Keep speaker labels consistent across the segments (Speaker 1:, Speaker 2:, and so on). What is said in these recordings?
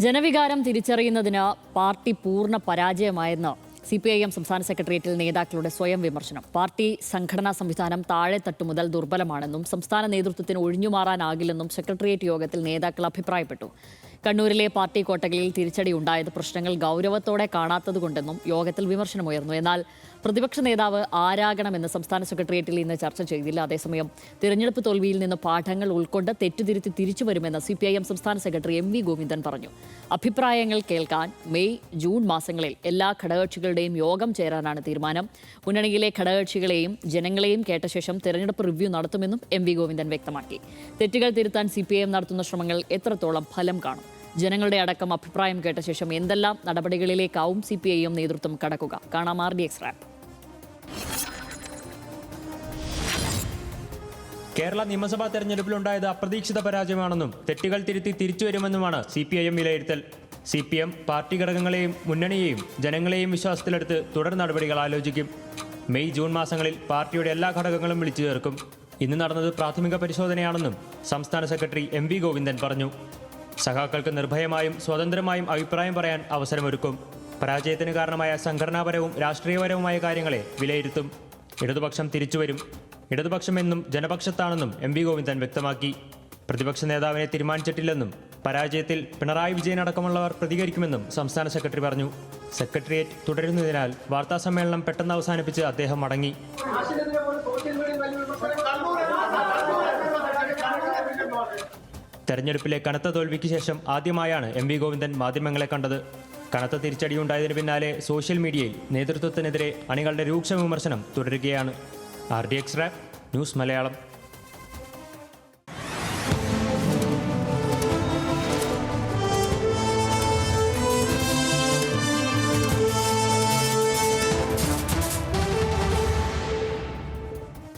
Speaker 1: ജനവികാരം തിരിച്ചറിയുന്നതിന് party പൂർണ്ണ പരാജയമായെന്ന് CPIM സംസ്ഥാന സെക്രട്ടേറിയറ്റിൽ നേതാക്കളുടെ സ്വയം വിമർശനം. പാർട്ടി സംഘടനാ സംവിധാനം താഴെത്തട്ടു മുതൽ ദുർബലമാണെന്നും സംസ്ഥാന നേതൃത്വത്തിന് ഒഴിഞ്ഞുമാറാനാകില്ലെന്നും സെക്രട്ടേറിയറ്റ് യോഗത്തിൽ നേതാക്കൾ അഭിപ്രായപ്പെട്ടു. കണ്ണൂരിലെ പാർട്ടി കോട്ടകളിൽ തിരിച്ചടി ഉണ്ടായത് പ്രശ്നങ്ങൾ ഗൗരവത്തോടെ കാണാത്തതുകൊണ്ടെന്നും യോഗത്തിൽ വിമർശനമുയർന്നു. എന്നാൽ പ്രതിപക്ഷ നേതാവ് ആരാകണമെന്ന് സംസ്ഥാന സെക്രട്ടേറിയറ്റിൽ ഇന്ന് ചർച്ച ചെയ്തില്ല. അതേസമയം തിരഞ്ഞെടുപ്പ് തോൽവിയിൽ നിന്ന് പാഠങ്ങൾ ഉൾക്കൊണ്ട് തെറ്റുതിരുത്തി തിരിച്ചുവരുമെന്ന് CPIM സംസ്ഥാന സെക്രട്ടറി MV ഗോവിന്ദൻ പറഞ്ഞു. അഭിപ്രായങ്ങൾ കേൾക്കാൻ മെയ് ജൂൺ മാസങ്ങളിൽ എല്ലാ ഘടകകക്ഷികളുടെയും യോഗം ചേരാനാണ് തീരുമാനം. മുന്നണിയിലെ ഘടകകക്ഷികളെയും ജനങ്ങളെയും കേട്ട ശേഷം തെരഞ്ഞെടുപ്പ് റിവ്യൂ നടത്തുമെന്നും MV ഗോവിന്ദൻ വ്യക്തമാക്കി. തെറ്റുകൾ തിരുത്താൻ CPIM നടത്തുന്ന ശ്രമങ്ങൾ എത്രത്തോളം ഫലം കാണും? ജനങ്ങളുടെ അടക്കം അഭിപ്രായം കേട്ട ശേഷം എന്തെല്ലാം നടപടികളിലേക്കാവും CPIM നേതൃത്വം കടക്കുക? കാണാം RDX റാപ്പ്.
Speaker 2: കേരള നിയമസഭാ തെരഞ്ഞെടുപ്പിലുണ്ടായത് അപ്രതീക്ഷിത പരാജയമാണെന്നും തെറ്റുകൾ തിരുത്തി തിരിച്ചുവരുമെന്നുമാണ് CPIM വിലയിരുത്തൽ. CPM പാർട്ടി ഘടകങ്ങളെയും മുന്നണിയെയും ജനങ്ങളെയും വിശ്വാസത്തിലെടുത്ത് തുടർ നടപടികൾ ആലോചിക്കും. മെയ് ജൂൺ മാസങ്ങളിൽ പാർട്ടിയുടെ എല്ലാ ഘടകങ്ങളും വിളിച്ചു ചേർക്കും. ഇന്ന് നടന്നത് പ്രാഥമിക പരിശോധനയാണെന്നും സംസ്ഥാന സെക്രട്ടറി MV ഗോവിന്ദൻ പറഞ്ഞു. സഖാക്കൾക്ക് നിർഭയമായും സ്വതന്ത്രമായും അഭിപ്രായം പറയാൻ അവസരമൊരുക്കും. പരാജയത്തിന് കാരണമായ സംഘടനാപരവും രാഷ്ട്രീയപരവുമായ കാര്യങ്ങളെ വിലയിരുത്തും. ഇടതുപക്ഷം തിരിച്ചുവരും. ഇടതുപക്ഷം എന്നും ജനപക്ഷത്താണെന്നും MV ഗോവിന്ദൻ വ്യക്തമാക്കി. പ്രതിപക്ഷ നേതാവിനെ തീരുമാനിച്ചിട്ടില്ലെന്നും പരാജയത്തിൽ പിണറായി വിജയൻ അടക്കമുള്ളവർ പ്രതികരിക്കുമെന്നും സംസ്ഥാന സെക്രട്ടറി പറഞ്ഞു. സെക്രട്ടേറിയറ്റ് തുടരുന്നതിനാൽ വാർത്താസമ്മേളനം പെട്ടെന്ന് അവസാനിപ്പിച്ച് അദ്ദേഹം മടങ്ങി. തെരഞ്ഞെടുപ്പിലെ കനത്ത തോൽവിക്ക് ശേഷം ആദ്യമായാണ് MV ഗോവിന്ദൻ മാധ്യമങ്ങളെ കണ്ടത്. കനത്ത തിരിച്ചടിയുണ്ടായതിനു പിന്നാലെ സോഷ്യൽ മീഡിയയിൽ നേതൃത്വത്തിനെതിരെ അണികളുടെ രൂക്ഷ വിമർശനം തുടരുകയാണ്. RDX rap news Malayalam.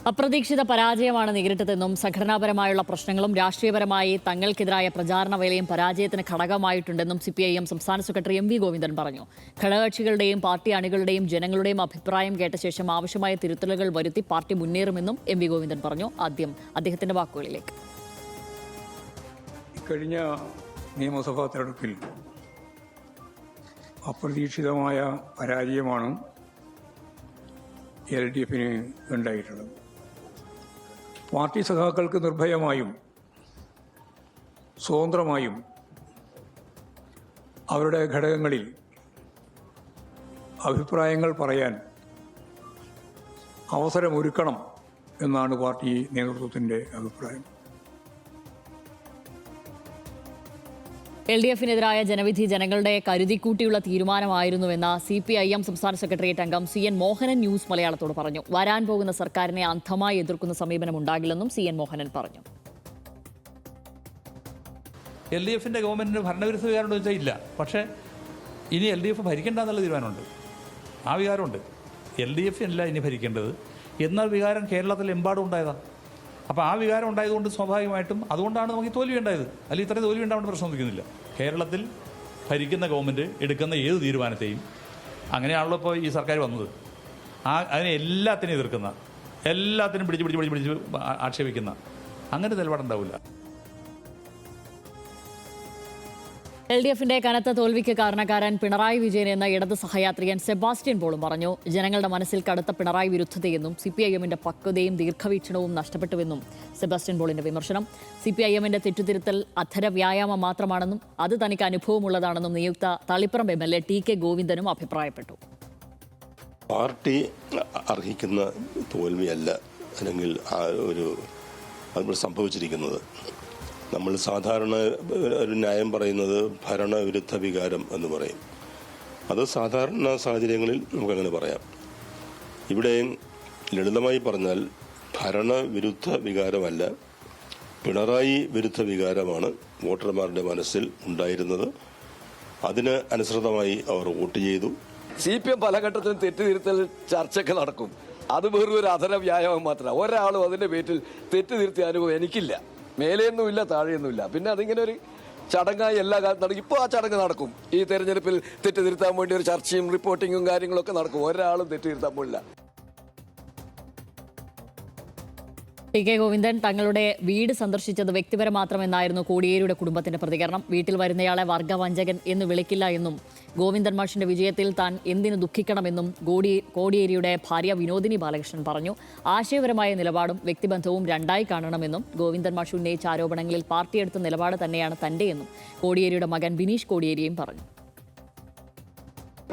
Speaker 1: അപ്രതീക്ഷിത പരാജയമാണ് നേരിട്ടതെന്നും സംഘടനാപരമായുള്ള പ്രശ്നങ്ങളും രാഷ്ട്രീയപരമായി തങ്ങൾക്കെതിരായ പ്രചാരണ വേലയും പരാജയത്തിന് ഘടകമായിട്ടുണ്ടെന്നും CPIM സംസ്ഥാന സെക്രട്ടറി MV ഗോവിന്ദൻ പറഞ്ഞു. ഘടകകക്ഷികളുടെയും പാർട്ടി അണികളുടെയും ജനങ്ങളുടെയും അഭിപ്രായം കേട്ട ശേഷം ആവശ്യമായ തിരുത്തലുകൾ വരുത്തി പാർട്ടി മുന്നേറുമെന്നും MV ഗോവിന്ദൻ പറഞ്ഞു. ആദ്യം അദ്ദേഹത്തിന്റെ വാക്കുകളിലേക്ക്.
Speaker 3: കഴിഞ്ഞ നിയമസഭാ തെരഞ്ഞെടുപ്പിൽ അപ്രതീക്ഷിതമായ പരാജയമാണ് LDFന് ഉണ്ടായിട്ടുള്ളത്. പാർട്ടി സഖാക്കൾക്ക് നിർഭയമായും സ്വതന്ത്രമായും അവരുടെ ഘടകങ്ങളിൽ അഭിപ്രായങ്ങൾ പറയാൻ അവസരമൊരുക്കണം എന്നാണ് പാർട്ടി നേതൃത്വത്തിൻ്റെ അഭിപ്രായം.
Speaker 1: LDFനെതിരായ ജനവിധി ജനങ്ങളുടെ കരുതിക്കൂട്ടിയുള്ള തീരുമാനമായിരുന്നുവെന്ന് CPIM സംസ്ഥാന സെക്രട്ടേറിയറ്റ് അംഗം CN മോഹനൻ ന്യൂസ് മലയാളത്തോട് പറഞ്ഞു. വരാൻ പോകുന്ന സർക്കാരിനെ അന്ധമായി എതിർക്കുന്ന സമീപനം ഉണ്ടാകില്ലെന്നും CN മോഹനൻ പറഞ്ഞു.
Speaker 4: LDFിൻ്റെ ഗവൺമെൻറ്റിന് ഭരണവിരുദ്ധ വികാരമുണ്ടോ ചോദിച്ചാൽ ഇല്ല. പക്ഷേ ഇനി LDF ഭരിക്കേണ്ട എന്നുള്ള തീരുമാനമുണ്ട്. ആ വികാരമുണ്ട്. LDF അല്ല ഇനി ഭരിക്കേണ്ടത് എന്നാൽ വികാരം കേരളത്തിലെമ്പാടും ഉണ്ടായതാണ്. അപ്പോൾ ആ വികാരം ഉണ്ടായതുകൊണ്ട് സ്വാഭാവികമായിട്ടും അതുകൊണ്ടാണ് നമുക്ക് ഈ തോൽവി ഉണ്ടായത്. അല്ലെങ്കിൽ ഇത്രയും തോൽവി ഉണ്ടാവേണ്ട പ്രശ്നം ഒന്നിക്കുന്നില്ല. കേരളത്തിൽ ഭരിക്കുന്ന ഗവൺമെൻറ് എടുക്കുന്ന ഏത് തീരുമാനത്തെയും അങ്ങനെയാണല്ലോ ഇപ്പോൾ ഈ സർക്കാർ വന്നത്. അതിനെ എല്ലാത്തിനും എതിർക്കുന്ന, എല്ലാത്തിനും പിടിച്ച് ആക്ഷേപിക്കുന്ന അങ്ങനെ നിലപാടുണ്ടാവില്ല.
Speaker 1: LDFന്റെ കനത്ത തോൽവിക്ക് കാരണക്കാരൻ പിണറായി വിജയൻ എന്ന ഇടത് സഹയാത്രികൻ സെബാസ്റ്റ്യൻ പോളും പറഞ്ഞു. ജനങ്ങളുടെ മനസ്സിൽ കടുത്ത പിണറായി വിരുദ്ധതയെന്നും CPIMന്റെ പക്വതയും ദീർഘവീക്ഷണവും നഷ്ടപ്പെട്ടുവെന്നും സെബാസ്റ്റ്യൻ പോളിന്റെ വിമർശനം. CPIMന്റെ തെറ്റുതിരുത്തൽ അധര വ്യായാമം മാത്രമാണെന്നും അത് തനിക്ക് അനുഭവമുള്ളതാണെന്നും നിയുക്ത തളിപ്പറമ്പ് MLA TK ഗോവിന്ദനും അഭിപ്രായപ്പെട്ടു.
Speaker 5: പാർട്ടി അർഹിക്കുന്ന തോൽവിയല്ല അല്ലെങ്കിൽ അത് സംഭവിച്ചിരിക്കുന്നത്. നമ്മൾ സാധാരണ ഒരു ന്യായം പറയുന്നത് ഭരണവിരുദ്ധ വികാരം എന്ന് പറയും. അത് സാധാരണ സാഹചര്യങ്ങളിൽ നമുക്കങ്ങനെ പറയാം. ഇവിടെ ലളിതമായി പറഞ്ഞാൽ ഭരണവിരുദ്ധ വികാരമല്ല, പിണറായി വിരുദ്ധ വികാരമാണ് വോട്ടർമാരുടെ മനസ്സിൽ ഉണ്ടായിരുന്നത്. അതിന് അനുസൃതമായി അവർ വോട്ട് ചെയ്തു.
Speaker 6: CPM പല ഘട്ടത്തിലും തെറ്റുതിരുത്തൽ ചർച്ചയൊക്കെ നടക്കും. അത് വെറും ഒരു അധര വ്യായാമം മാത്രമാണ്. ഒരാളും അതിന്റെ പേരിൽ തെറ്റുതിരുത്തിയ അനുഭവം എനിക്കില്ല. മേലെയൊന്നുമില്ല, താഴെയൊന്നുമില്ല. പിന്നെ അതിങ്ങനെ ഒരു ചടങ്ങായി എല്ലാ കാലത്തും നടക്കും. ഇപ്പോൾ ആ ചടങ്ങ് നടക്കും. ഈ തെരഞ്ഞെടുപ്പിൽ തെറ്റുതിരുത്താൻ വേണ്ടി ഒരു ചർച്ചയും റിപ്പോർട്ടിങ്ങും കാര്യങ്ങളൊക്കെ നടക്കും. ഒരാളും തെറ്റുതിരുത്താൻ പോലില്ല.
Speaker 1: ടി കെ ഗോവിന്ദൻ തങ്ങളുടെ വീട് സന്ദർശിച്ചത് വ്യക്തിപരം മാത്രമെന്നായിരുന്നു കോടിയേരിയുടെ കുടുംബത്തിന്റെ പ്രതികരണം. വീട്ടിൽ വരുന്നയാളെ വർഗവഞ്ചകൻ എന്ന് വിളിക്കില്ല എന്നും ഗോവിന്ദൻ മാഷിന്റെ വിജയത്തിൽ താൻ എന്തിനു ദുഃഖിക്കണമെന്നും കോടിയേരിയുടെ ഭാര്യ വിനോദിനി ബാലകൃഷ്ണൻ പറഞ്ഞു. ആശയപരമായ നിലപാടും വ്യക്തിബന്ധവും രണ്ടായി കാണണമെന്നും ഗോവിന്ദൻ മാഷ് ഉന്നയിച്ച ആരോപണങ്ങളിൽ പാർട്ടിയെടുത്ത നിലപാട് തന്നെയാണ് തന്റെയെന്നും കോടിയേരിയുടെ മകൻ ബിനീഷ് കോടിയേരിയും പറഞ്ഞു.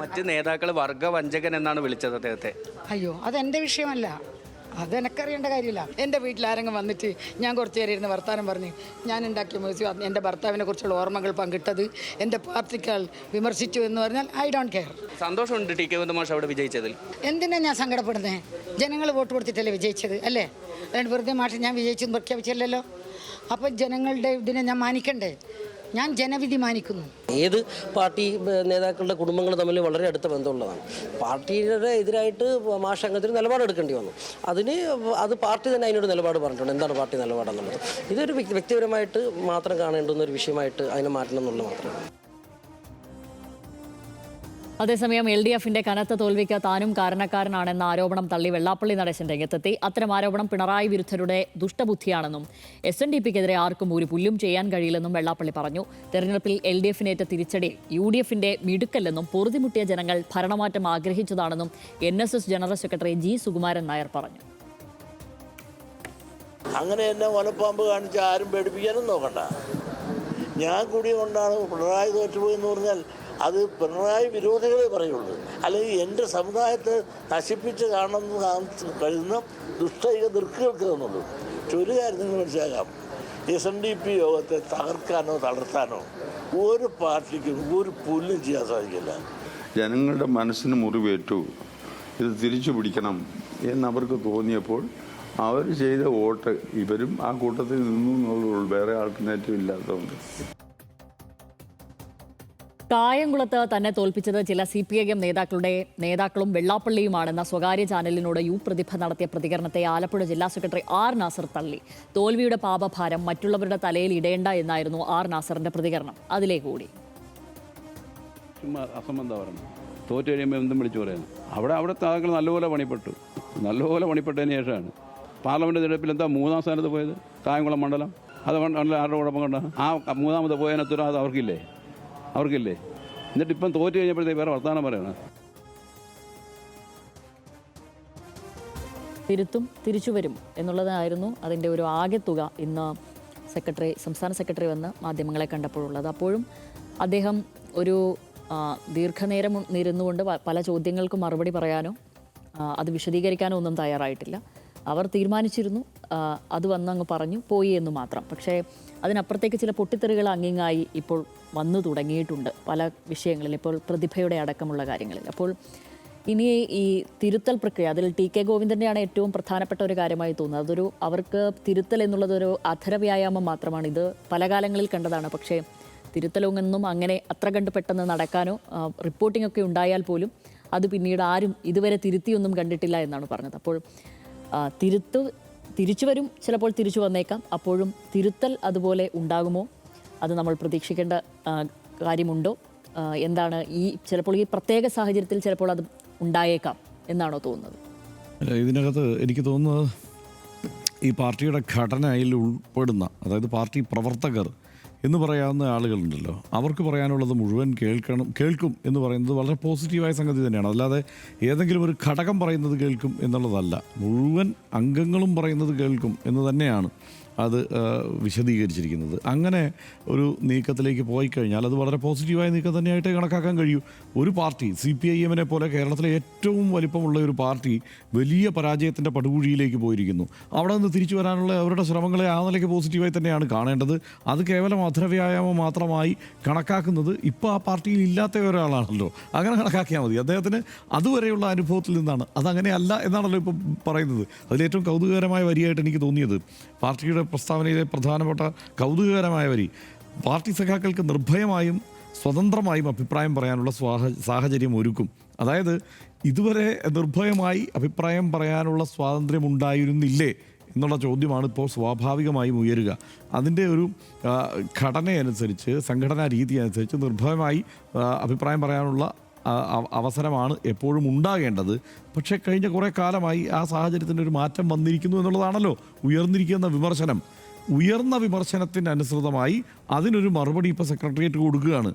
Speaker 7: മറ്റ് നേതാക്കൾ വർഗവഞ്ചകൻ എന്നാണ് വിളിച്ചത് അദ്ദേഹത്തെ.
Speaker 8: അയ്യോ, അതെൻ്റെ വിഷയമല്ല, അതെനിക്കറിയേണ്ട കാര്യമില്ല. എൻ്റെ വീട്ടിൽ ആരെങ്കിലും വന്നിട്ട് ഞാൻ കുറച്ച് നേരം ഇരുന്ന് വർത്തമാനം പറഞ്ഞ് ഞാൻ ഉണ്ടാക്കിയ മ്യൂസിയം എൻ്റെ ഭർത്താവിനെ കുറിച്ചുള്ള ഓർമ്മകൾ പങ്കിട്ടത് എൻ്റെ പാർട്ടിക്കാൾ വിമർശിച്ചു എന്ന് പറഞ്ഞാൽ ഐ ഡോണ്ട് കെയർ.
Speaker 7: സന്തോഷമുണ്ട് ടി കെ ഗോവിന്ദൻ മാഷ് അവിടെ വിജയിച്ചതിൽ.
Speaker 8: എന്തിനാണ് ഞാൻ സങ്കടപ്പെടുന്നത്? ജനങ്ങൾ വോട്ട് കൊടുത്തിട്ടല്ലേ വിജയിച്ചത്, അല്ലേ? അതുകൊണ്ട് വെറുതെ മാഷ് ഞാൻ വിജയിച്ചെന്ന് പ്രഖ്യാപിച്ചല്ലോ. അപ്പോൾ ജനങ്ങളുടെ ഇതിനെ ഞാൻ മാനിക്കണ്ടേ? ഞാൻ ജനവിധി മാനിക്കുന്നു.
Speaker 9: ഏത് പാർട്ടി നേതാക്കളുടെ കുടുംബങ്ങൾ തമ്മിൽ വളരെ അടുത്ത ബന്ധമുള്ളതാണ്. പാർട്ടിയുടെ എതിരായിട്ട് മാഷ് അംഗത്തിന് നിലപാടെടുക്കേണ്ടി വന്നു. അത് പാർട്ടി തന്നെ അതിനോട് നിലപാട് പറഞ്ഞിട്ടുണ്ട്. എന്താണ് പാർട്ടി നിലപാടെന്നുള്ളത് ഇതൊരു വ്യക്തിപരമായിട്ട് മാത്രം കാണേണ്ടുന്ന ഒരു വിഷയമായിട്ട് അതിനെ മാറ്റണം എന്നുള്ളത് മാത്രമേ.
Speaker 1: അതേസമയം LDFന്റെ കനത്ത തോൽവിക്ക് താനും കാരണക്കാരനാണെന്ന ആരോപണം തള്ളി വെള്ളാപ്പള്ളി നടേശൻ രംഗത്തെത്തി. അത്തരം ആരോപണം പിണറായി വിരുദ്ധരുടെ ദുഷ്ടബുദ്ധിയാണെന്നും SNDPക്കെതിരെ ആർക്കും ഒരു പുല്ലും ചെയ്യാൻ കഴിയില്ലെന്നും വെള്ളാപ്പള്ളി പറഞ്ഞു. തെരഞ്ഞെടുപ്പിൽ LDFനേറ്റ തിരിച്ചടി UDFന്റെ മിടുക്കല്ലെന്നും പൊറുതിമുട്ടിയ ജനങ്ങൾ ഭരണമാറ്റം ആഗ്രഹിച്ചതാണെന്നും NSS general secretary G Sukumaran Nair പറഞ്ഞു.
Speaker 10: അങ്ങനെ എന്നെ വനപ്പാമ്പ് കാണിച്ച് ആരും പേടിപ്പിക്കാനും നോക്കണ്ട. ഞാൻ കൂടി കൊണ്ടാണ് പിണറായി തോറ്റുപോയി എന്ന് പറഞ്ഞാൽ അത് പിണറായി വിരോധികളെ പറയുള്ളൂ. അല്ലെങ്കിൽ എൻ്റെ സമുദായത്തെ നശിപ്പിച്ച് കാണണമെന്ന് കഴിയുന്ന ദുഷ്ടൈക ദൃക്കുകൾക്ക് തന്നുള്ളൂ. ഒരു കാര്യം നിങ്ങൾ മനസ്സിലാക്കാം, SNDP യോഗത്തെ തകർക്കാനോ തളർത്താനോ ഒരു പാർട്ടിക്കും ഒരു പുല്ലും ചെയ്യാൻ സാധിക്കില്ല.
Speaker 11: ജനങ്ങളുടെ മനസ്സിന് മുറിവേറ്റു, ഇത് തിരിച്ചു പിടിക്കണം എന്നവർക്ക് തോന്നിയപ്പോൾ അവർ ചെയ്ത വോട്ട് ഇവരും ആ കൂട്ടത്തിൽ നിന്നു എന്നുള്ളൂ. വേറെ ആൾട്ടർനേറ്റീവ് ഇല്ലാത്തതുകൊണ്ട്.
Speaker 1: കായംകുളത്ത് തന്നെ തോൽപ്പിച്ചത് ചില CPIM നേതാക്കളും വെള്ളാപ്പള്ളിയുമാണെന്ന സ്വകാര്യ ചാനലിനോട് പ്രതിഭ നടത്തിയ പ്രതികരണത്തെ ആലപ്പുഴ ജില്ലാ സെക്രട്ടറി R നാസർ തള്ളി. തോൽവിയുടെ പാപഭാരം മറ്റുള്ളവരുടെ തലയിൽ ഇടേണ്ട എന്നായിരുന്നു R നാസറിന്റെ പ്രതികരണം. അതിലേക്ക് കൂടി
Speaker 12: അസംബന്ധമാണ്. തോറ്റു കഴിയുമ്പോൾ എന്തും വിളിച്ചു പറയുന്നത്. അവിടെ താങ്കൾ നല്ലപോലെ പണിപ്പെട്ടതിന് ശേഷമാണ് പാർലമെന്റ് തെരഞ്ഞെടുപ്പിൽ എന്താ 3-ാം സ്ഥാനത്ത് പോയത്. കായംകുളം മണ്ഡലം അത് ആരുടെ കുഴപ്പം കണ്ട ആ 3-ാമത് പോയതിനകത്ത് അത് അവർക്കില്ലേ. എന്നിട്ട് ഇപ്പം തോറ്റു കഴിഞ്ഞപ്പോഴത്തേക്ക് വേറെ വർത്തമാനം പറയണം.
Speaker 1: തിരിച്ചു വരും എന്നുള്ളതായിരുന്നു അതിൻ്റെ ഒരു ആകെത്തുക ഇന്ന് സംസ്ഥാന സെക്രട്ടറി വന്ന് മാധ്യമങ്ങളെ കണ്ടപ്പോഴുള്ളത്. അപ്പോഴും അദ്ദേഹം ഒരു ദീർഘനേരം ഇരുന്നുകൊണ്ട് പല ചോദ്യങ്ങൾക്കും മറുപടി പറയാനോ അത് വിശദീകരിക്കാനോ ഒന്നും തയ്യാറായിട്ടില്ല. അവർ തീരുമാനിച്ചിരുന്നു, അത് വന്നങ്ങ് പറഞ്ഞു പോയി എന്ന് മാത്രം. പക്ഷേ അതിനപ്പുറത്തേക്ക് ചില പൊട്ടിത്തെറികൾ അങ്ങിങ്ങായി ഇപ്പോൾ വന്നു തുടങ്ങിയിട്ടുണ്ട് പല വിഷയങ്ങളിൽ, ഇപ്പോൾ പ്രതിഭയുടെ അടക്കമുള്ള കാര്യങ്ങളിൽ. അപ്പോൾ ഇനി ഈ തിരുത്തൽ പ്രക്രിയ, അതിൽ ടി കെ ഗോവിന്ദൻ്റെയാണ് ഏറ്റവും പ്രധാനപ്പെട്ട ഒരു കാര്യമായി തോന്നുന്നത്. അവർക്ക് തിരുത്തൽ എന്നുള്ളതൊരു അധര വ്യായാമം മാത്രമാണ്. ഇത് പല കാലങ്ങളിൽ കണ്ടതാണ്. പക്ഷേ തിരുത്തലൊന്നും അങ്ങനെ അത്ര കണ്ട് പെട്ടെന്ന് നടക്കാനോ റിപ്പോർട്ടിംഗ് ഒക്കെ ഉണ്ടായാൽ പോലും അത് പിന്നീട് ആരും ഇതുവരെ തിരുത്തിയൊന്നും കണ്ടിട്ടില്ല എന്നാണ് പറഞ്ഞത്. അപ്പോൾ തിരിച്ചു വരും, ചിലപ്പോൾ തിരിച്ചു വന്നേക്കാം. അപ്പോഴും തിരുത്തൽ അതുപോലെ ഉണ്ടാകുമോ, അത് നമ്മൾ പ്രതീക്ഷിക്കേണ്ട കാര്യമുണ്ടോ? എന്താണ് ചിലപ്പോൾ ഈ പ്രത്യേക സാഹചര്യത്തിൽ ചിലപ്പോൾ അത് ഉണ്ടായേക്കാം എന്നാണോ തോന്നുന്നത്?
Speaker 13: ഇതിനകത്ത് എനിക്ക് തോന്നുന്നത് ഈ പാർട്ടിയുടെ ഘടനയിൽ ഉൾപ്പെടുന്ന, അതായത് പാർട്ടി പ്രവർത്തകർ എന്ന് പറയാവുന്ന ആളുകളുണ്ടല്ലോ, അവർക്ക് പറയാനുള്ളത് മുഴുവൻ കേൾക്കും എന്ന് പറയുന്നത് വളരെ പോസിറ്റീവായ സംഗതി തന്നെയാണ്. അല്ലാതെ ഏതെങ്കിലും ഒരു ഘടകം പറയുന്നത് കേൾക്കും എന്നുള്ളതല്ല. മുഴുവൻ അംഗങ്ങളും പറയുന്നത് കേൾക്കും എന്ന് തന്നെയാണ് അത് വിശദീകരിച്ചിരിക്കുന്നത്. അങ്ങനെ ഒരു നീക്കത്തിലേക്ക് പോയി കഴിഞ്ഞാൽ അത് വളരെ പോസിറ്റീവായ നീക്കം തന്നെയായിട്ട് കണക്കാക്കാൻ കഴിയൂ. ഒരു പാർട്ടി CPIMനെ പോലെ കേരളത്തിലെ ഏറ്റവും വലിപ്പമുള്ള ഒരു പാർട്ടി വലിയ പരാജയത്തിൻ്റെ പടുകുഴിയിലേക്ക് പോയിരിക്കുന്നു. അവിടെ നിന്ന് തിരിച്ചു വരാനുള്ള അവരുടെ ശ്രമങ്ങളെ ആ നിലയ്ക്ക് പോസിറ്റീവായി തന്നെയാണ് കാണേണ്ടത്. അത് കേവലം അധരവ്യായാമം മാത്രമായി കണക്കാക്കുന്നത് ഇപ്പോൾ ആ പാർട്ടിയിൽ ഇല്ലാത്ത ഒരാളാണല്ലോ. അങ്ങനെ കണക്കാക്കിയാൽ മതി. അദ്ദേഹത്തിന് അതുവരെയുള്ള അനുഭവത്തിൽ നിന്നാണ്, അതങ്ങനെയല്ല എന്നാണല്ലോ ഇപ്പോൾ പറയുന്നത്. അതിലേറ്റവും കൗതുകകരമായ വരിയായിട്ട് എനിക്ക് തോന്നിയത് പാർട്ടിയുടെ പ്രസ്താവനയിലെ പ്രധാനപ്പെട്ട കൗതുകകരമായ വരി, പാർട്ടി സഖാക്കൾക്ക് നിർഭയമായും സ്വതന്ത്രമായും അഭിപ്രായം പറയാനുള്ള സാഹചര്യം ഒരുക്കും. അതായത് ഇതുവരെ നിർഭയമായി അഭിപ്രായം പറയാനുള്ള സ്വാതന്ത്ര്യം ഉണ്ടായിരുന്നില്ലേ എന്നുള്ള ചോദ്യമാണ് ഇപ്പോൾ സ്വാഭാവികമായും ഉയരുക. അതിൻ്റെ ഒരു ഘടനയനുസരിച്ച്, സംഘടനാ രീതി അനുസരിച്ച് നിർഭയമായി അഭിപ്രായം പറയാനുള്ള അവസരമാണ് എപ്പോഴും ഉണ്ടാകേണ്ടത്. പക്ഷേ കഴിഞ്ഞ കുറേ കാലമായി ആ സാഹചര്യത്തിൻ്റെ ഒരു മാറ്റം വന്നിരിക്കുന്നു എന്നുള്ളതാണല്ലോ ഉയർന്നിരിക്കുന്ന വിമർശനം. ഉയർന്ന വിമർശനത്തിനനുസൃതമായി അതിനൊരു മറുപടി ഇപ്പോൾ സെക്രട്ടേറിയറ്റ് കൊടുക്കുകയാണ്.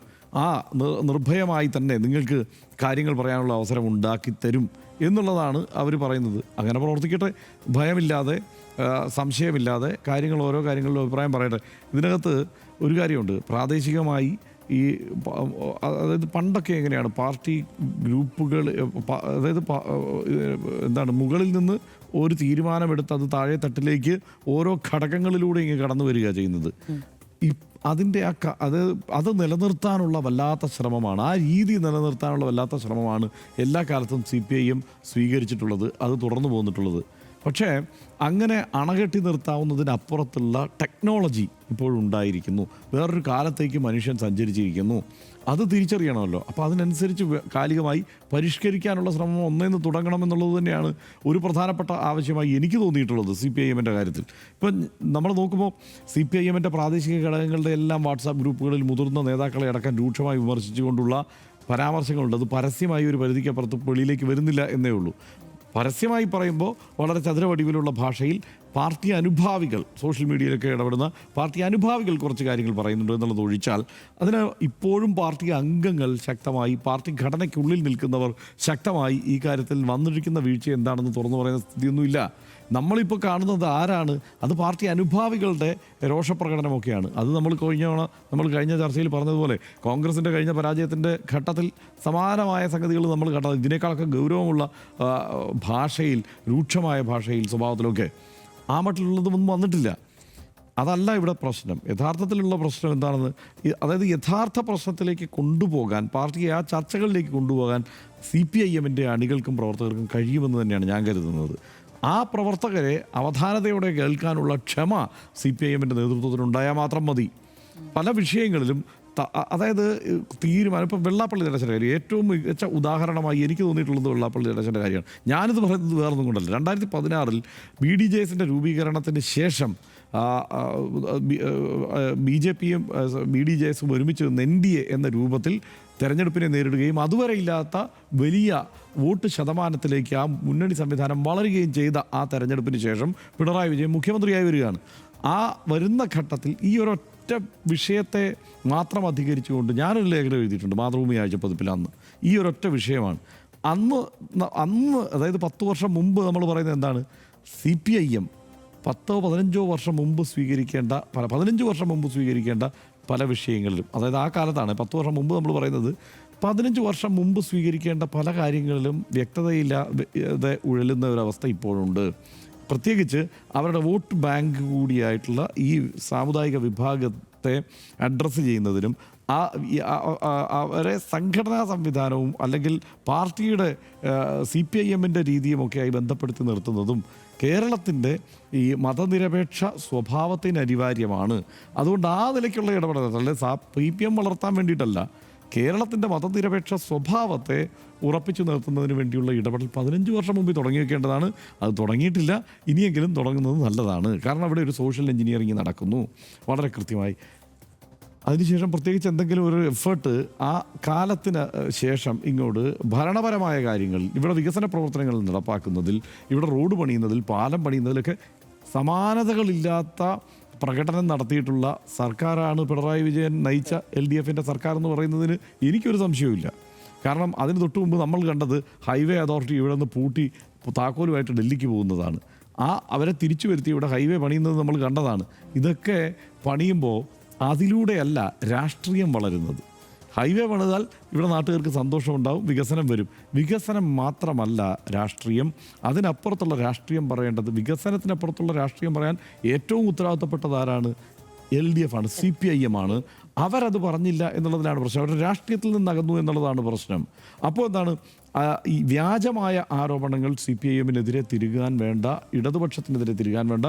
Speaker 13: നിർഭയമായി തന്നെ നിങ്ങൾക്ക് കാര്യങ്ങൾ പറയാനുള്ള അവസരം ഉണ്ടാക്കി തരും എന്നുള്ളതാണ് അവർ പറയുന്നത്. അങ്ങനെ പ്രവർത്തിക്കട്ടെ, ഭയമില്ലാതെ സംശയമില്ലാതെ കാര്യങ്ങൾ ഓരോ കാര്യങ്ങളിലും അഭിപ്രായം പറയട്ടെ. ഇതിനകത്ത് ഒരു കാര്യമുണ്ട്, പ്രാദേശികമായി ഈ അതായത് പണ്ടൊക്കെ എങ്ങനെയാണ് പാർട്ടി ഗ്രൂപ്പുകൾ, അതായത് എന്താണ് മുകളിൽ നിന്ന് ഒരു തീരുമാനമെടുത്ത് അത് താഴെ തട്ടിലേക്ക് ഓരോ ഘടകങ്ങളിലൂടെ ഇങ്ങനെ കടന്നു വരിക ചെയ്യുന്നത്. അതിൻ്റെ അത് നിലനിർത്താനുള്ള വല്ലാത്ത ശ്രമമാണ്, ആ രീതി നിലനിർത്താനുള്ള വല്ലാത്ത ശ്രമമാണ് എല്ലാ കാലത്തും CPIM സ്വീകരിച്ചിട്ടുള്ളത്, അത് തുടർന്നു പോന്നിട്ടുള്ളത്. പക്ഷേ അങ്ങനെ അണകെട്ടി നിർത്താവുന്നതിനപ്പുറത്തുള്ള ടെക്നോളജി ഇപ്പോഴുണ്ടായിരിക്കുന്നു. വേറൊരു കാലത്തേക്ക് മനുഷ്യൻ സഞ്ചരിച്ചിരിക്കുന്നു, അത് തിരിച്ചറിയണമല്ലോ. അപ്പോൾ അതിനനുസരിച്ച് കാലികമായി പരിഷ്കരിക്കാനുള്ള ശ്രമം ഒന്നേന്ന് തുടങ്ങണമെന്നുള്ളത് തന്നെയാണ് ഒരു പ്രധാനപ്പെട്ട ആവശ്യമായി എനിക്ക് തോന്നിയിട്ടുള്ളത് CPIM-ൻ്റെ കാര്യത്തിൽ. ഇപ്പം നമ്മൾ നോക്കുമ്പോൾ CPIM-ൻ്റെ പ്രാദേശിക ഘടകങ്ങളുടെ എല്ലാം വാട്സാപ്പ് ഗ്രൂപ്പുകളിൽ മുതിർന്ന നേതാക്കളെ അടക്കം രൂക്ഷമായി വിമർശിച്ചുകൊണ്ടുള്ള പരാമർശങ്ങളുണ്ട്. അത് പരസ്യമായി ഒരു പരിധിക്കപ്പുറത്ത് വെളിയിലേക്ക് വരുന്നില്ല എന്നേ ഉള്ളൂ. പരസ്യമായി പറയുമ്പോൾ വളരെ ചതുരവടിവിലുള്ള ഭാഷയിൽ പാർട്ടി അനുഭാവികൾ, സോഷ്യൽ മീഡിയയിലൊക്കെ ഇടപെടുന്ന പാർട്ടി അനുഭാവികൾ കുറച്ച് കാര്യങ്ങൾ പറയുന്നുണ്ട് എന്നുള്ളത് ഒഴിച്ചാൽ അതിന് ഇപ്പോഴും പാർട്ടി അംഗങ്ങൾ ശക്തമായി, പാർട്ടി ഘടനയ്ക്കുള്ളിൽ നിൽക്കുന്നവർ ശക്തമായി ഈ കാര്യത്തിൽ വന്നിരിക്കുന്ന വീഴ്ച എന്താണെന്ന് തുറന്നു പറയുന്ന സ്ഥിതിയൊന്നുമില്ല. നമ്മളിപ്പോൾ കാണുന്നത് ആരാണ്? അത് പാർട്ടി അനുഭാവികളുടെ രോഷപ്രകടനമൊക്കെയാണ്. അത് നമ്മൾ കഴിഞ്ഞ ചർച്ചയിൽ പറഞ്ഞതുപോലെ കോൺഗ്രസിൻ്റെ കഴിഞ്ഞ പരാജയത്തിൻ്റെ ഘട്ടത്തിൽ സമാനമായ സംഗതികൾ നമ്മൾ കണ്ടത്. ഇതിനേക്കാളൊക്കെ ഗൗരവമുള്ള ഭാഷയിൽ, രൂക്ഷമായ ഭാഷയിൽ, സ്വഭാവത്തിലൊക്കെ ആ മട്ടിലുള്ളതൊന്നും വന്നിട്ടില്ല. അതല്ല ഇവിടെ പ്രശ്നം. യഥാർത്ഥത്തിലുള്ള പ്രശ്നം എന്താണെന്ന്, അതായത് യഥാർത്ഥ പ്രശ്നത്തിലേക്ക് കൊണ്ടുപോകാൻ, പാർട്ടിയെ ആ ചർച്ചകളിലേക്ക് കൊണ്ടുപോകാൻ CPIM-ൻ്റെ അണികൾക്കും പ്രവർത്തകർക്കും കഴിയുമെന്ന് തന്നെയാണ് ഞാൻ കരുതുന്നത്. ആ പ്രവർത്തകരെ അവധാനതയോടെ കേൾക്കാനുള്ള ക്ഷമ CPIM-ൻ്റെ നേതൃത്വത്തിനുണ്ടായാൽ മാത്രം മതി. പല വിഷയങ്ങളിലും അതായത് തീരുമാനം, ഇപ്പം വെള്ളാപ്പള്ളി നടേശൻ്റെ കാര്യം ഏറ്റവും മികച്ച ഉദാഹരണമായി എനിക്ക് തോന്നിയിട്ടുള്ളത് വെള്ളാപ്പള്ളി നടേശൻ്റെ കാര്യമാണ്. ഞാനിത് പറയുന്നത് വേറൊന്നും കൊണ്ടല്ല. 2016 BDJS-ൻ്റെ രൂപീകരണത്തിന് ശേഷം BJP-യും BDJS-ഉം ഒരുമിച്ച് NDA എന്ന രൂപത്തിൽ തെരഞ്ഞെടുപ്പിനെ നേരിടുകയും അതുവരെ ഇല്ലാത്ത വലിയ വോട്ട് ശതമാനത്തിലേക്ക് ആ മുന്നണി സംവിധാനം വളരുകയും ചെയ്ത ആ തെരഞ്ഞെടുപ്പിന് ശേഷം പിണറായി വിജയൻ മുഖ്യമന്ത്രിയായി വരികയാണ്. ആ വരുന്ന ഘട്ടത്തിൽ ഈ ഒരൊറ്റ വിഷയത്തെ മാത്രം അധികരിച്ചുകൊണ്ട് ഞാനൊരു ലേഖനം എഴുതിയിട്ടുണ്ട് മാതൃഭൂമി ആഴ്ചപ്പതിപ്പിൽ. ഈ ഒരൊറ്റ വിഷയമാണ് അന്ന് അതായത് 10 വർഷം മുമ്പ് നമ്മൾ പറയുന്നത് എന്താണ്, CPIM 10-15 വർഷം മുമ്പ് സ്വീകരിക്കേണ്ട 15 വർഷം മുമ്പ് സ്വീകരിക്കേണ്ട പല വിഷയങ്ങളിലും, അതായത് ആ കാലത്താണ് 10 വർഷം മുമ്പ് നമ്മൾ പറയുന്നത്, 15 വർഷം മുമ്പ് സ്വീകരിക്കേണ്ട പല കാര്യങ്ങളിലും വ്യക്തതയില്ലാതെ ഉഴലുന്ന ഒരവസ്ഥ ഇപ്പോഴുണ്ട്. പ്രത്യേകിച്ച് അവരുടെ വോട്ട് ബാങ്ക് കൂടിയായിട്ടുള്ള ഈ സാമുദായിക വിഭാഗത്തെ അഡ്രസ്സ് ചെയ്യുന്നതിനും അവരെ സംഘടനാ സംവിധാനവും അല്ലെങ്കിൽ പാർട്ടിയുടെ CPIM-ൻ്റെ രീതിയുമൊക്കെയായി ബന്ധപ്പെടുത്തി നിർത്തുന്നതും കേരളത്തിൻ്റെ ഈ മതനിരപേക്ഷ സ്വഭാവത്തിന് അനിവാര്യമാണ്. അതുകൊണ്ട് ആ നിലയ്ക്കുള്ള ഇടപെടൽ, അല്ലെ CPM വളർത്താൻ വേണ്ടിയിട്ടല്ല, കേരളത്തിൻ്റെ മതനിരപേക്ഷ സ്വഭാവത്തെ ഉറപ്പിച്ചു നിർത്തുന്നതിന് വേണ്ടിയുള്ള ഇടപെടൽ 15 വർഷം മുമ്പ് തുടങ്ങി വെക്കേണ്ടതാണ്. അത് തുടങ്ങിയിട്ടില്ല, ഇനിയെങ്കിലും തുടങ്ങുന്നത് നല്ലതാണ്. കാരണം അവിടെ ഒരു സോഷ്യൽ എഞ്ചിനീയറിംഗ് നടക്കുന്നു വളരെ കൃത്യമായി. അതിനുശേഷം പ്രത്യേകിച്ച് എന്തെങ്കിലും ഒരു എഫേർട്ട് ആ കാലത്തിന് ശേഷം ഇങ്ങോട്ട് ഭരണപരമായ കാര്യങ്ങളിൽ, ഇവിടെ വികസന പ്രവർത്തനങ്ങൾ നടപ്പാക്കുന്നതിൽ, ഇവിടെ റോഡ് പണിയുന്നതിൽ, പാലം പണിയുന്നതിലൊക്കെ സമാനതകളില്ലാത്ത പ്രകടനം നടത്തിയിട്ടുള്ള സർക്കാരാണ് പിണറായി വിജയൻ നയിച്ച LDF-ൻ്റെ സർക്കാർ എന്ന് പറയുന്നതിന് എനിക്കൊരു സംശയവുമില്ല. കാരണം അതിന് തൊട്ട് മുമ്പ് നമ്മൾ കണ്ടത് ഹൈവേ അതോറിറ്റി ഇവിടെ നിന്ന് പൂട്ടി താക്കോലുമായിട്ട് ഡൽഹിക്ക് പോകുന്നതാണ്. അവരെ തിരിച്ചു വരുത്തി ഇവിടെ ഹൈവേ പണിയുന്നത് നമ്മൾ കണ്ടതാണ്. ഇതൊക്കെ പണിയുമ്പോൾ അതിലൂടെയല്ല രാഷ്ട്രീയം വളരുന്നത്. ഹൈവേ പണിതാൽ ഇവിടെ നാട്ടുകാർക്ക് സന്തോഷമുണ്ടാവും, വികസനം വരും. വികസനം മാത്രമല്ല രാഷ്ട്രീയം, അതിനപ്പുറത്തുള്ള രാഷ്ട്രീയം പറയേണ്ടത്, വികസനത്തിനപ്പുറത്തുള്ള രാഷ്ട്രീയം പറയാൻ ഏറ്റവും ഉത്തരവാദിത്തപ്പെട്ടത് ആരാണ്? LDF-ആണ്, CPIM-ആണ്. അവരത് പറഞ്ഞില്ല എന്നുള്ളതിലാണ് പ്രശ്നം. അവരുടെ രാഷ്ട്രീയത്തിൽ നിന്ന് അകന്നു എന്നുള്ളതാണ് പ്രശ്നം. അപ്പോൾ എന്താണ്, ഈ വ്യാജമായ ആരോപണങ്ങൾ CPIM-നെതിരെ തിരുകാൻ വേണ്ട, ഇടതുപക്ഷത്തിനെതിരെ തിരുകാൻ വേണ്ട,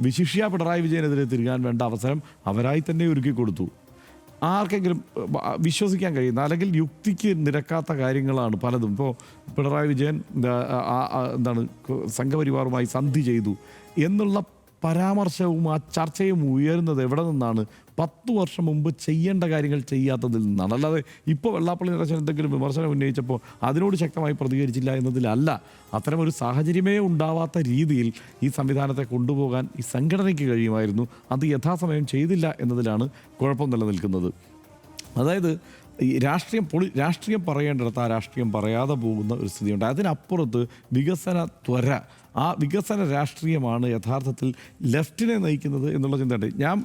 Speaker 13: വിശിഷ്യ പിണറായി വിജയനെതിരെ തിരുകാൻ വേണ്ട അവസരം അവരായി തന്നെ ഒരുക്കി കൊടുത്തു. ആർക്കെങ്കിലും വിശ്വസിക്കാൻ കഴിയുന്ന അല്ലെങ്കിൽ യുക്തിക്ക് നിരക്കാത്ത കാര്യങ്ങളാണ് പലതും. ഇപ്പോൾ പിണറായി വിജയൻ സംഘപരിവാറുമായി സന്ധി ചെയ്തു എന്നുള്ള പരാമർശവും ആ ചർച്ചയും ഉയരുന്നത് എവിടെ നിന്നാണ്? 10 വർഷം മുമ്പ് ചെയ്യേണ്ട കാര്യങ്ങൾ ചെയ്യാത്തതിൽ നിന്നാണ്. അല്ലാതെ ഇപ്പോൾ വെള്ളാപ്പള്ളി നടരാജൻ എന്തെങ്കിലും വിമർശനം ഉന്നയിച്ചപ്പോൾ അതിനോട് ശക്തമായി പ്രതികരിച്ചില്ല എന്നതിലല്ല. അത്തരമൊരു സാഹചര്യമേ ഉണ്ടാവാത്ത രീതിയിൽ ഈ സംവിധാനത്തെ കൊണ്ടുപോകാൻ ഈ സംഘടനയ്ക്ക് കഴിയുമായിരുന്നു. അത് യഥാസമയം ചെയ്തില്ല എന്നതിലാണ് കുഴപ്പം നിലനിൽക്കുന്നത്. അതായത് ഈ രാഷ്ട്രീയം പറയേണ്ടിടത്ത് ആ രാഷ്ട്രീയം പറയാതെ പോകുന്ന ഒരു സ്ഥിതിയുണ്ട്. അതിനപ്പുറത്ത് വികസന ത്വര, ആ വികസന രാഷ്ട്രീയമാണ് യഥാർത്ഥത്തിൽ ലെഫ്റ്റിനെ നയിക്കുന്നത് എന്നുള്ള ചിന്തയുണ്ട്. ഞാൻ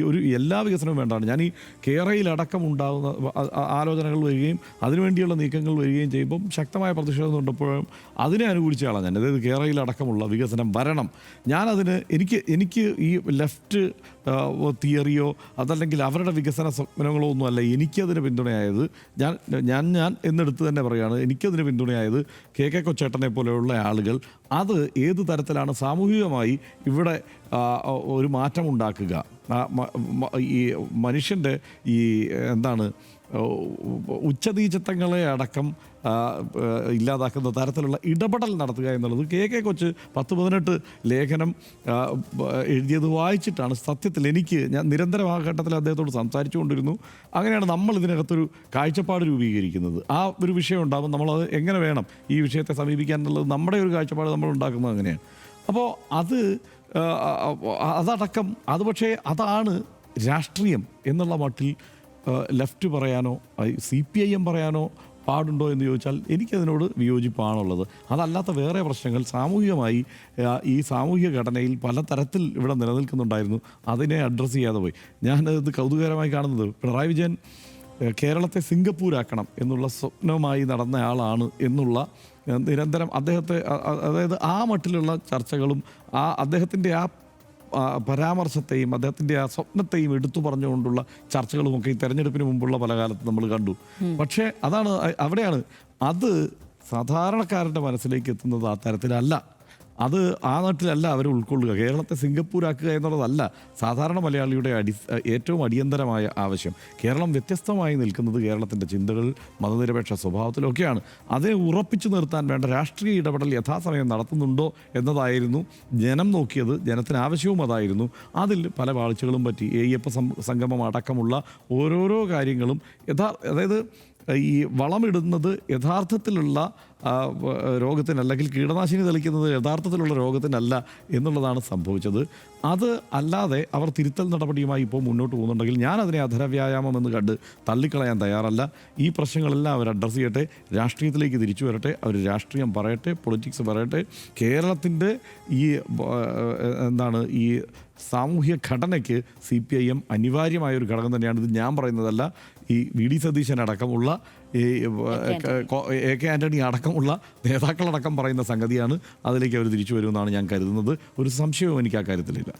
Speaker 13: ഒരു എല്ലാ വികസനവും വേണ്ടാണ്. ഞാൻ ഈ കേരളയിലടക്കം ഉണ്ടാകുന്ന ആലോചനകൾ വരികയും അതിനുവേണ്ടിയുള്ള നീക്കങ്ങൾ വരികയും ചെയ്യുമ്പം ശക്തമായ പ്രതിഷേധം കൊണ്ടപ്പോഴും അതിനെ അനുകൂലിച്ച ആളാണ് ഞാൻ. അതായത് കേരളയിലടക്കമുള്ള വികസനം വരണം. ഞാനതിന് എനിക്ക് ഈ ലെഫ്റ്റ് തിയറിയോ അതല്ലെങ്കിൽ അവരുടെ വികസന സ്വപ്നങ്ങളോ ഒന്നുമല്ല എനിക്കതിന് പിന്തുണയായത്. ഞാൻ എന്നെടുത്ത് തന്നെ പറയുകയാണ്, എനിക്കതിന് പിന്തുണയായത് കെ കൊച്ചേട്ടനെ പോലെയുള്ള ആളുകൾ അത് ഏത് തരത്തിലാണ് സാമൂഹികമായി ഇവിടെ ഒരു മാറ്റമുണ്ടാക്കുക, ഈ മനുഷ്യൻ്റെ ഈ എന്താണ് ഉച്ചനീചത്വങ്ങളെ അടക്കം ഇല്ലാതാക്കുന്ന തരത്തിലുള്ള ഇടപെടൽ നടത്തുക എന്നുള്ളത് കെ കൊച്ച് 10-18 ലേഖനം എഴുതിയത് വായിച്ചിട്ടാണ് സത്യത്തിൽ ഞാൻ നിരന്തരം ആ ഘട്ടത്തിൽ അദ്ദേഹത്തോട് സംസാരിച്ചു കൊണ്ടിരുന്നു. അങ്ങനെയാണ് നമ്മൾ ഇതിനകത്തൊരു കാഴ്ചപ്പാട് രൂപീകരിക്കുന്നത്. ആ ഒരു വിഷയം ഉണ്ടാകും, നമ്മളത് എങ്ങനെ വേണം ഈ വിഷയത്തെ സമീപിക്കാൻ എന്നുള്ളത് നമ്മുടെ ഒരു കാഴ്ചപ്പാട് നമ്മൾ ഉണ്ടാക്കുന്നത് അങ്ങനെയാണ്. അപ്പോൾ അതടക്കം അത് പക്ഷേ അതാണ് രാഷ്ട്രീയം എന്നുള്ള മട്ടിൽ ലെഫ്റ്റ് പറയാനോ CPIM പറയാനോ പാടുണ്ടോ എന്ന് ചോദിച്ചാൽ എനിക്കതിനോട് വിയോജിപ്പാണുള്ളത്. അതല്ലാത്ത വേറെ പ്രശ്നങ്ങൾ സാമൂഹികമായി ഈ സാമൂഹിക ഘടനയിൽ പലതരത്തിൽ ഇവിടെ നിലനിൽക്കുന്നുണ്ടായിരുന്നു. അതിനെ അഡ്രസ്സ് ചെയ്യാതെ പോയി. ഞാനത് കൗതുകകരമായി കാണുന്നത് പിണറായി വിജയൻ കേരളത്തെ സിംഗപ്പൂരാക്കണം എന്നുള്ള സ്വപ്നവുമായി നടന്ന ആളാണ് എന്നുള്ള നിരന്തരം അദ്ദേഹത്തെ, അതായത് ആ മട്ടിലുള്ള ചർച്ചകളും അദ്ദേഹത്തിൻ്റെ ആ പരാമർശത്തെയും അദ്ദേഹത്തിൻ്റെ ആ സ്വപ്നത്തെയും എടുത്തു പറഞ്ഞുകൊണ്ടുള്ള ചർച്ചകളുമൊക്കെ ഈ തെരഞ്ഞെടുപ്പിന് മുമ്പുള്ള പല കാലത്ത് നമ്മൾ കണ്ടു. പക്ഷേ അവിടെയാണ് അത് സാധാരണക്കാരൻ്റെ മനസ്സിലേക്ക് എത്തുന്നത്. ആ തരത്തിലല്ല, അത് ആ നാട്ടിലല്ല അവർ ഉൾക്കൊള്ളുക. കേരളത്തെ സിംഗപ്പൂരാക്കുക എന്നുള്ളതല്ല സാധാരണ മലയാളിയുടെ ഏറ്റവും അടിയന്തരമായ ആവശ്യം. കേരളം വ്യത്യസ്തമായി നിൽക്കുന്നത് കേരളത്തിൻ്റെ ചിന്തകൾ, മതനിരപേക്ഷ സ്വഭാവത്തിലൊക്കെയാണ്. അതിനെ ഉറപ്പിച്ചു നിർത്താൻ വേണ്ട രാഷ്ട്രീയ ഇടപെടൽ യഥാസമയം നടത്തുന്നുണ്ടോ എന്നതായിരുന്നു ജനം നോക്കിയത്. ജനത്തിന് ആവശ്യവും അതായിരുന്നു. അതിൽ പല വാഴ്ചകളും പറ്റി. അയ്യപ്പ സംഗമം അടക്കമുള്ള ഓരോരോ കാര്യങ്ങളും അതായത് ഈ വളമിടുന്നത് യഥാർത്ഥത്തിലുള്ള രോഗത്തിന്, അല്ലെങ്കിൽ കീടനാശിനി തെളിക്കുന്നത് യഥാർത്ഥത്തിലുള്ള രോഗത്തിനല്ല എന്നുള്ളതാണ് സംഭവിച്ചത്. അത് അല്ലാതെ അവർ തിരുത്തൽ നടപടിയുമായി ഇപ്പോൾ മുന്നോട്ട് പോകുന്നുണ്ടെങ്കിൽ ഞാൻ അതിനെ അധരവ്യായാമം എന്ന് കണ്ട് തള്ളിക്കളയാൻ തയ്യാറല്ല. ഈ പ്രശ്നങ്ങളെല്ലാം അവർ അഡ്രസ്സ് ചെയ്യട്ടെ, രാഷ്ട്രീയത്തിലേക്ക് തിരിച്ചു വരട്ടെ, അവർ രാഷ്ട്രീയം പറയട്ടെ, പൊളിറ്റിക്സ് പറയട്ടെ. കേരളത്തിൻ്റെ ഈ ഈ സാമൂഹ്യ ഘടനയ്ക്ക് CPIM അനിവാര്യമായൊരു ഘടകം തന്നെയാണ്. ഇത് ഞാൻ പറയുന്നതല്ല, ഈ VD സതീശൻ അടക്കമുള്ള AK ആൻ്റണി അടക്കമുള്ള നേതാക്കളടക്കം പറയുന്ന സംഗതിയാണ്. അതിലേക്ക് അവർ തിരിച്ചു വരുമെന്നാണ് ഞാൻ കരുതുന്നത്. ഒരു സംശയവും എനിക്ക് ആ കാര്യത്തിലില്ല.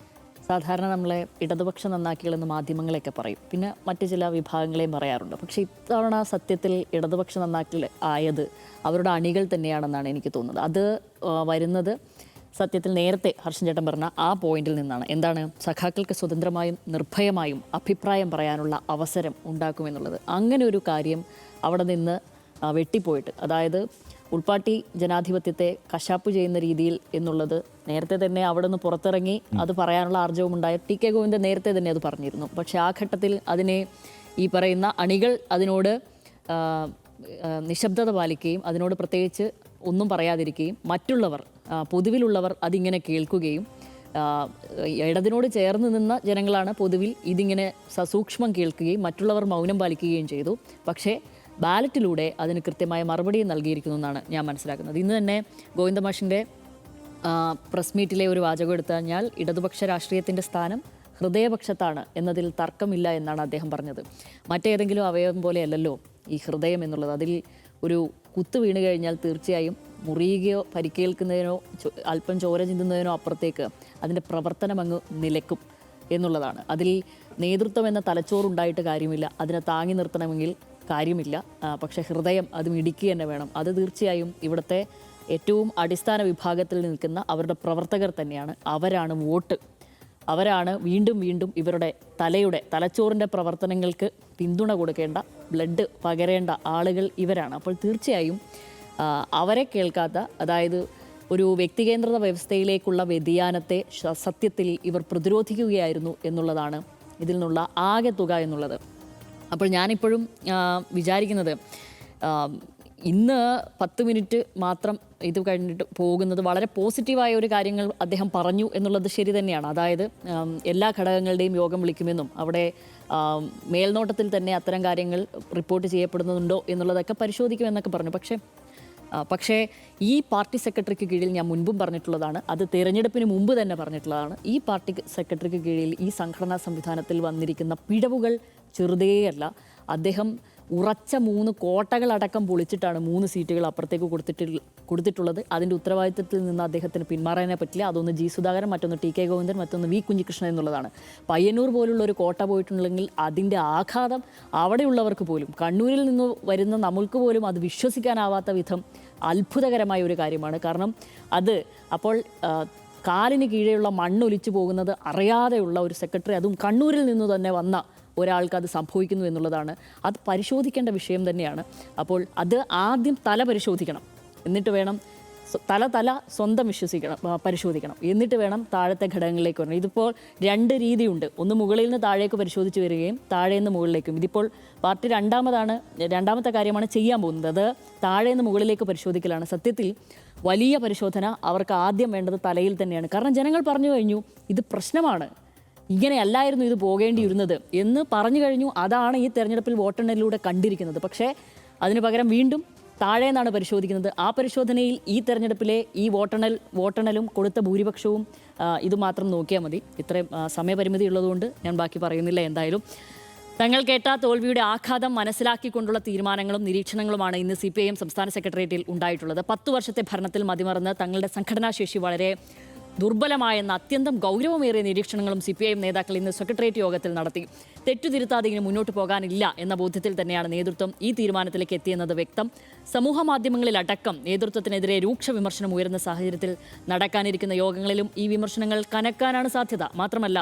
Speaker 1: സാധാരണ നമ്മളെ ഇടതുപക്ഷം നന്നാക്കികളെന്ന് മാധ്യമങ്ങളെയൊക്കെ പറയും, പിന്നെ മറ്റു ചില വിഭാഗങ്ങളെയും പറയാറുണ്ട്. പക്ഷേ ഇത്തവണ സത്യത്തിൽ ഇടതുപക്ഷം നന്നാക്കിൽ ആയത് അവരുടെ അണികൾ തന്നെയാണെന്നാണ് എനിക്ക് തോന്നുന്നത്. അത് വരുന്നത് സത്യത്തിൽ നേരത്തെ ഹർഷൻ ചേട്ടൻ പറഞ്ഞ ആ പോയിന്റിൽ നിന്നാണ്. എന്താണ്, സഖാക്കൾക്ക് സ്വതന്ത്രമായും നിർഭയമായും അഭിപ്രായം പറയാനുള്ള അവസരം ഉണ്ടാക്കുമെന്നുള്ളത്. അങ്ങനെ ഒരു കാര്യം അവിടെ നിന്ന് വെട്ടിപ്പോയിട്ട്, അതായത് ഉൾപ്പാട്ടി ജനാധിപത്യത്തെ കശാപ്പ് ചെയ്യുന്ന രീതിയിൽ എന്നുള്ളത് നേരത്തെ തന്നെ അവിടെ നിന്ന് പുറത്തിറങ്ങി അത് പറയാനുള്ള ആർജവമുണ്ടായ TK ഗോവിന്ദൻ നേരത്തെ തന്നെ അത് പറഞ്ഞിരുന്നു. പക്ഷേ ആ ഘട്ടത്തിൽ അതിനെ ഈ പറയുന്ന അണികൾ അതിനോട് നിശബ്ദത പാലിക്കുകയും അതിനോട് പ്രത്യേകിച്ച് ഒന്നും പറയാതിരിക്കുകയും മറ്റുള്ളവർ പൊതുവിലുള്ളവർ അതിങ്ങനെ കേൾക്കുകയും ഇടതിനോട് ചേർന്ന് നിന്ന ജനങ്ങളാണ് പൊതുവിൽ ഇതിങ്ങനെ സസൂക്ഷ്മം കേൾക്കുകയും മറ്റുള്ളവർ മൗനം പാലിക്കുകയും ചെയ്തു. പക്ഷേ ബാലറ്റിലൂടെ അതിന് കൃത്യമായ മറുപടി നൽകിയിരിക്കുന്നു എന്നാണ് ഞാൻ മനസ്സിലാക്കുന്നത്. ഇന്ന് തന്നെ ഗോവിന്ദമാഷിൻ്റെ പ്രസ് മീറ്റിലെ ഒരു വാചകം എടുത്തു കഴിഞ്ഞാൽ ഇടതുപക്ഷ രാഷ്ട്രീയത്തിൻ്റെ സ്ഥാനം ഹൃദയപക്ഷത്താണ് എന്നതിൽ തർക്കമില്ല എന്നാണ് അദ്ദേഹം പറഞ്ഞത്. മറ്റേതെങ്കിലും അവയവം പോലെയല്ലല്ലോ ഈ ഹൃദയം എന്നുള്ളത്. അതിൽ ഒരു കുത്ത് വീണ് കഴിഞ്ഞാൽ തീർച്ചയായും മുറിയുകയോ പരിക്കേൽക്കുന്നതിനോ അല്പം ചോര ചിന്തുന്നതിനോ അപ്പുറത്തേക്ക് അതിൻ്റെ പ്രവർത്തനം അങ്ങ് നിലയ്ക്കും എന്നുള്ളതാണ്. അതിൽ നേതൃത്വം എന്ന തലച്ചോറുണ്ടായിട്ട് കാര്യമില്ല, അതിനെ താങ്ങി നിർത്തണമെങ്കിൽ കാര്യമില്ല. പക്ഷേ ഹൃദയം അത് മിടിക്കുക തന്നെ വേണം. അത് തീർച്ചയായും ഇവിടുത്തെ ഏറ്റവും അടിസ്ഥാന വിഭാഗത്തിൽ നിൽക്കുന്ന അവരുടെ പ്രവർത്തകർ തന്നെയാണ്. അവരാണ് വോട്ട്, അവരാണ് വീണ്ടും വീണ്ടും ഇവരുടെ തലച്ചോറിൻ്റെ പ്രവർത്തനങ്ങൾക്ക് പിന്തുണ കൊടുക്കേണ്ട, ബ്ലഡ് പകരേണ്ട ആളുകൾ ഇവരാണ്. അപ്പോൾ തീർച്ചയായും അവരെ കേൾക്കാത്ത, അതായത് ഒരു വ്യക്തികേന്ദ്രിത വ്യവസ്ഥയിലേക്കുള്ള വ്യതിയാനത്തെ സത്യത്തിൽ ഇവർ പ്രതിരോധിക്കുകയായിരുന്നു എന്നുള്ളതാണ് ഇതിൽ നിന്നുള്ള ആകെ തുക എന്നുള്ളത്. അപ്പോൾ ഞാനിപ്പോഴും വിചാരിക്കുന്നത് ഇന്ന് 10 മിനിറ്റ് മാത്രം ഇത് കഴിഞ്ഞിട്ട് പോകുന്നത് വളരെ പോസിറ്റീവായ ഒരു കാര്യങ്ങൾ അദ്ദേഹം പറഞ്ഞു എന്നുള്ളത് ശരി തന്നെയാണ്. അതായത് എല്ലാ ഘടകങ്ങളുടെയും യോഗം വിളിക്കുമെന്നും അവിടെ മേൽനോട്ടത്തിൽ തന്നെ അത്തരം കാര്യങ്ങൾ റിപ്പോർട്ട് ചെയ്യപ്പെടുന്നുണ്ടോ എന്നുള്ളതൊക്കെ പരിശോധിക്കുമെന്നൊക്കെ പറഞ്ഞു. പക്ഷേ ഈ പാർട്ടി സെക്രട്ടറിക്ക് കീഴിൽ ഞാൻ മുൻപും പറഞ്ഞിട്ടുള്ളതാണ്, അത് തിരഞ്ഞെടുപ്പിന് മുമ്പ് തന്നെ പറഞ്ഞിട്ടുള്ളതാണ്, ഈ പാർട്ടി സെക്രട്ടറിക്ക് കീഴിൽ ഈ സംഘടനാ സംവിധാനത്തിൽ വന്നിരിക്കുന്ന പിഴവുകൾ ചെറുതേയല്ല. അദ്ദേഹം ഉറച്ച 3 കോട്ടകളടക്കം പൊളിച്ചിട്ടാണ് 3 സീറ്റുകൾ അപ്പുറത്തേക്ക് കൊടുത്തിട്ടുള്ളത്. അതിൻ്റെ ഉത്തരവാദിത്തത്തിൽ നിന്ന് അദ്ദേഹത്തിന് പിന്മാറാനേ പറ്റില്ല. അതൊന്ന് ജി സുധാകരൻ, മറ്റൊന്ന് ടി കെ ഗോവിന്ദൻ, മറ്റൊന്ന് വി കുഞ്ഞികൃഷ്ണൻ എന്നുള്ളതാണ്. പയ്യന്നൂർ പോലുള്ള ഒരു കോട്ട പോയിട്ടുണ്ടെങ്കിൽ അതിൻ്റെ ആഘാതം അവിടെയുള്ളവർക്ക് പോലും, കണ്ണൂരിൽ നിന്ന് വരുന്ന നമ്മൾക്ക് പോലും അത് വിശ്വസിക്കാനാവാത്ത വിധം അത്ഭുതകരമായ ഒരു കാര്യമാണ്. കാരണം അത് അപ്പോൾ കാലിന് കീഴെയുള്ള മണ്ണൊലിച്ചു പോകുന്നത് അറിയാതെയുള്ള ഒരു സെക്രട്ടറി, അതും കണ്ണൂരിൽ നിന്ന് തന്നെ വന്ന ഒരാൾക്ക് അത് സംഭവിക്കുന്നു എന്നുള്ളതാണ്. അത് പരിശോധിക്കേണ്ട വിഷയം തന്നെയാണ്. അപ്പോൾ അത് ആദ്യം തല പരിശോധിക്കണം, എന്നിട്ട് വേണം തല സ്വന്തം പരിശോധിക്കണം, എന്നിട്ട് വേണം താഴത്തെ ഘടകങ്ങളിലേക്ക് വരണം. ഇതിപ്പോൾ 2 രീതിയുണ്ട്. ഒന്ന് മുകളിൽ നിന്ന് താഴേക്ക് പരിശോധിച്ച് വരികയും താഴെ നിന്ന് മുകളിലേക്കും. ഇതിപ്പോൾ പാർട്ടി രണ്ടാമത്തെ കാര്യമാണ് ചെയ്യാൻ പോകുന്നത്. അത് താഴെ നിന്ന് മുകളിലേക്ക് പരിശോധിക്കലാണ്. സത്യത്തിൽ വലിയ പരിശോധന അവർക്ക് ആദ്യം വേണ്ടത് തലയിൽ തന്നെയാണ്. കാരണം ജനങ്ങൾ പറഞ്ഞു കഴിഞ്ഞു ഇത് പ്രശ്നമാണ്, ഇങ്ങനെയല്ലായിരുന്നു ഇത് പോകേണ്ടിയിരുന്നത് എന്ന് പറഞ്ഞു കഴിഞ്ഞു. അതാണ് ഈ തെരഞ്ഞെടുപ്പിൽ വോട്ടെണ്ണലിലൂടെ കണ്ടിരിക്കുന്നത്. പക്ഷേ അതിന് പകരം വീണ്ടും താഴെ നിന്നാണ് പരിശോധിക്കുന്നത്. ആ പരിശോധനയിൽ ഈ തെരഞ്ഞെടുപ്പിലെ ഈ വോട്ടെണ്ണലും കൊടുത്ത ഭൂരിപക്ഷവും ഇതുമാത്രം നോക്കിയാൽ മതി. ഇത്രയും സമയപരിമിതി ഉള്ളതുകൊണ്ട് ഞാൻ ബാക്കി പറയുന്നില്ല. എന്തായാലും തങ്ങൾ കേട്ട തോൽവിയുടെ ആഘാതം മനസ്സിലാക്കിക്കൊണ്ടുള്ള തീരുമാനങ്ങളും നിരീക്ഷണങ്ങളുമാണ് ഇന്ന് CPIM സംസ്ഥാന സെക്രട്ടേറിയറ്റിൽ ഉണ്ടായിട്ടുള്ളത്. 10 വർഷത്തെ ഭരണത്തിൽ മതിമറന്ന് തങ്ങളുടെ സംഘടനാശേഷി വളരെ ദുർബലമായെന്ന അത്യന്തം ഗൗരവമേറിയ നിരീക്ഷണങ്ങളും CPIM നേതാക്കൾ ഇന്ന് സെക്രട്ടേറിയറ്റ് യോഗത്തിൽ നടത്തി. തെറ്റുതിരുത്താതെ ഇങ്ങനെ മുന്നോട്ട് പോകാനില്ല എന്ന ബോധ്യത്തിൽ തന്നെയാണ് നേതൃത്വം ഈ തീരുമാനത്തിലേക്ക് എത്തിയെന്നത് വ്യക്തം. സമൂഹ മാധ്യമങ്ങളിലടക്കം നേതൃത്വത്തിനെതിരെ രൂക്ഷ വിമർശനം ഉയർന്ന സാഹചര്യത്തിൽ നടക്കാനിരിക്കുന്ന യോഗങ്ങളിലും ഈ വിമർശനങ്ങൾ കനക്കാനാണ് സാധ്യത. മാത്രമല്ല,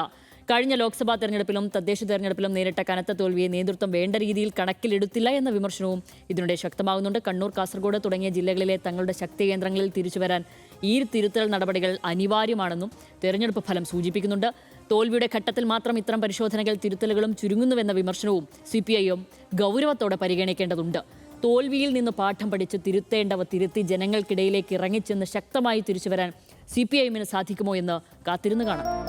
Speaker 1: കഴിഞ്ഞ ലോക്സഭാ തെരഞ്ഞെടുപ്പിലും തദ്ദേശ തെരഞ്ഞെടുപ്പിലും നേരിട്ട കനത്ത തോൽവിയെ നേതൃത്വം വേണ്ട രീതിയിൽ കണക്കിലെടുത്തില്ല എന്ന വിമർശനവും ഇതിനിടെ ശക്തമാകുന്നുണ്ട്. കണ്ണൂർ, കാസർഗോഡ് തുടങ്ങിയ ജില്ലകളിലെ തങ്ങളുടെ ശക്തി കേന്ദ്രങ്ങളിൽ തിരിച്ചുവരാൻ ഈ തിരുത്തൽ നടപടികൾ അനിവാര്യമാണെന്നും തെരഞ്ഞെടുപ്പ് ഫലം സൂചിപ്പിക്കുന്നുണ്ട്. തോൽവിയുടെ ഘട്ടത്തിൽ മാത്രം ഇത്തരം പരിശോധനകൾ തിരുത്തലുകളും ചുരുങ്ങുന്നുവെന്ന വിമർശനവും CPIM ഗൗരവത്തോടെ പരിഗണിക്കേണ്ടതുണ്ട്. തോൽവിയിൽ നിന്ന് പാഠം പഠിച്ച് തിരുത്തേണ്ടവ തിരുത്തി ജനങ്ങൾക്കിടയിലേക്ക് ഇറങ്ങിച്ചെന്ന് ശക്തമായി തിരിച്ചുവരാൻ CPIM സാധിക്കുമോ എന്ന് കാത്തിരുന്ന് കാണാം.